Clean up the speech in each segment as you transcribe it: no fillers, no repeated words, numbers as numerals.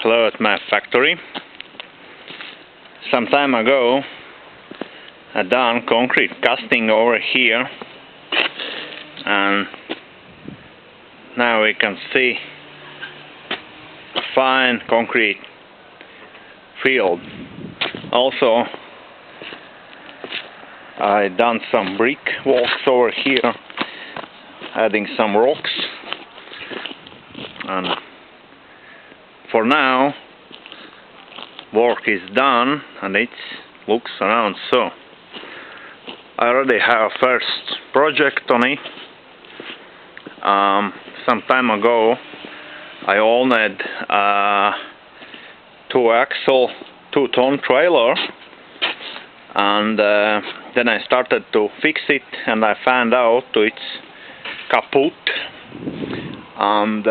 Hello at my factory. Some time ago I done concrete casting over here, and now we can see a fine concrete field. Also I done some brick walks over here, adding some rocks, and for now work is done and it looks around so. I already have a first project on it. Some time ago I owned a 2-axle 2-ton trailer, and then I started to fix it and I found out it's kaput, and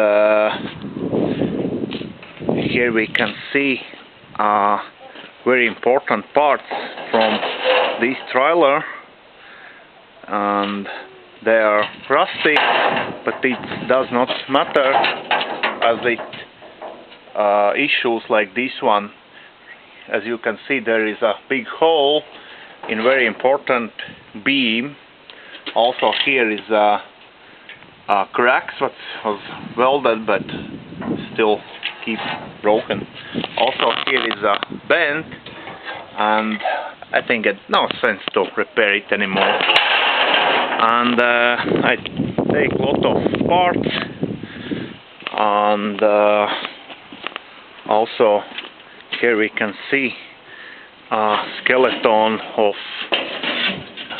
here we can see very important parts from this trailer, and they are rusty, but it does not matter as it issues like this one. As you can see, there is a big hole in very important beam. Also here is a cracks what was welded but still keep broken. Also here is a bend, and I think it's no sense to repair it anymore. And I take a lot of parts, and also here we can see a skeleton of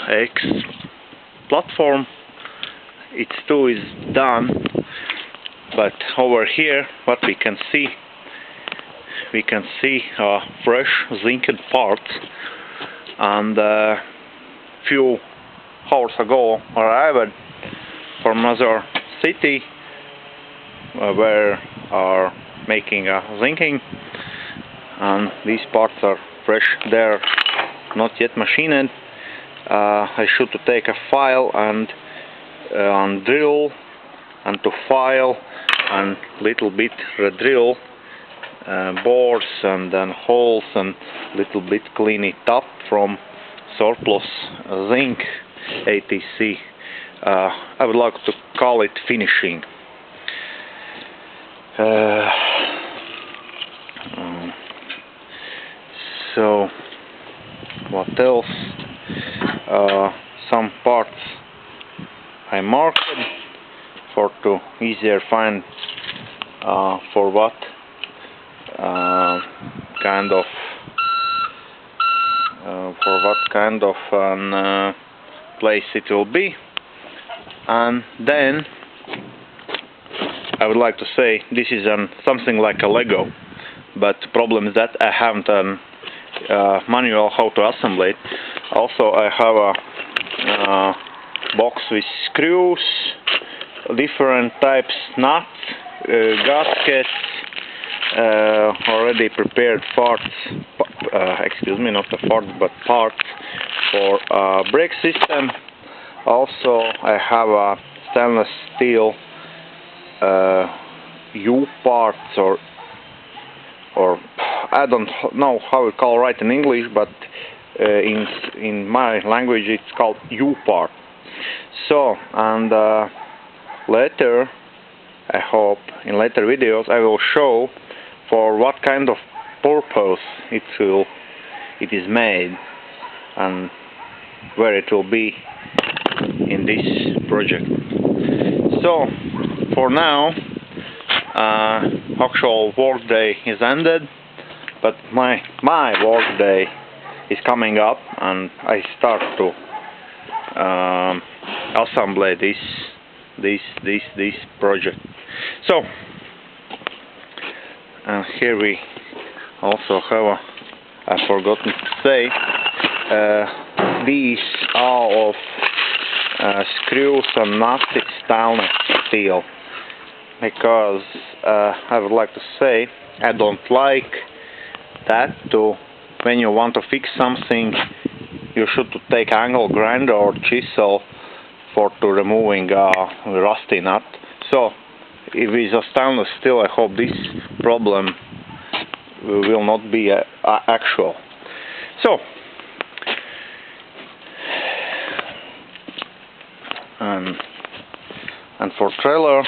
X platform. Its two is done, but over here what we can see fresh zinced parts, and few hours ago arrived from another city where are making a zinking, and these parts are fresh. They're not yet machined. I should to take a file and drill and to file and little bit redrill bores and then holes and little bit clean it up from surplus zinc ATC. I would like to call it finishing. So what else? Some parts I marked for to easier find for what kind of place it will be. And then I would like to say this is something like a Lego, but the problem is that I haven't manual how to assemble it. Also I have a box with screws, different types, nuts, gaskets, already prepared parts, excuse me, not the part but parts for brake system. Also I have a stainless steel U parts, or I don't know how we call right in English, but in my language it's called U part. So, and later, I hope in later videos I will show for what kind of purpose it is made and where it will be in this project. So for now actual work day is ended, but my work day is coming up, and I start to assemble this project. So here we also have I forgotten to say these are of screws and nuts. It's stainless steel, because I would like to say I don't like that when you want to fix something you should to take angle grinder or chisel to removing rusty nut. So if it's a stainless steel, I hope this problem will not be actual. So, and for trailer,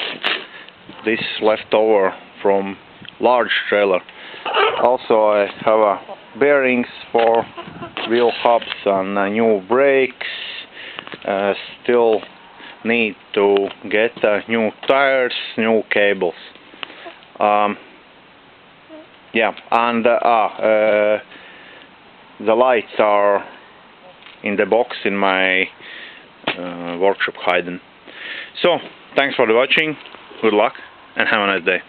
this leftover from large trailer. Also, I have bearings for wheel hubs and new brakes. Still need to get new tires, new cables. Yeah, and the lights are in the box in my workshop hidden. So, thanks for watching, good luck, and have a nice day.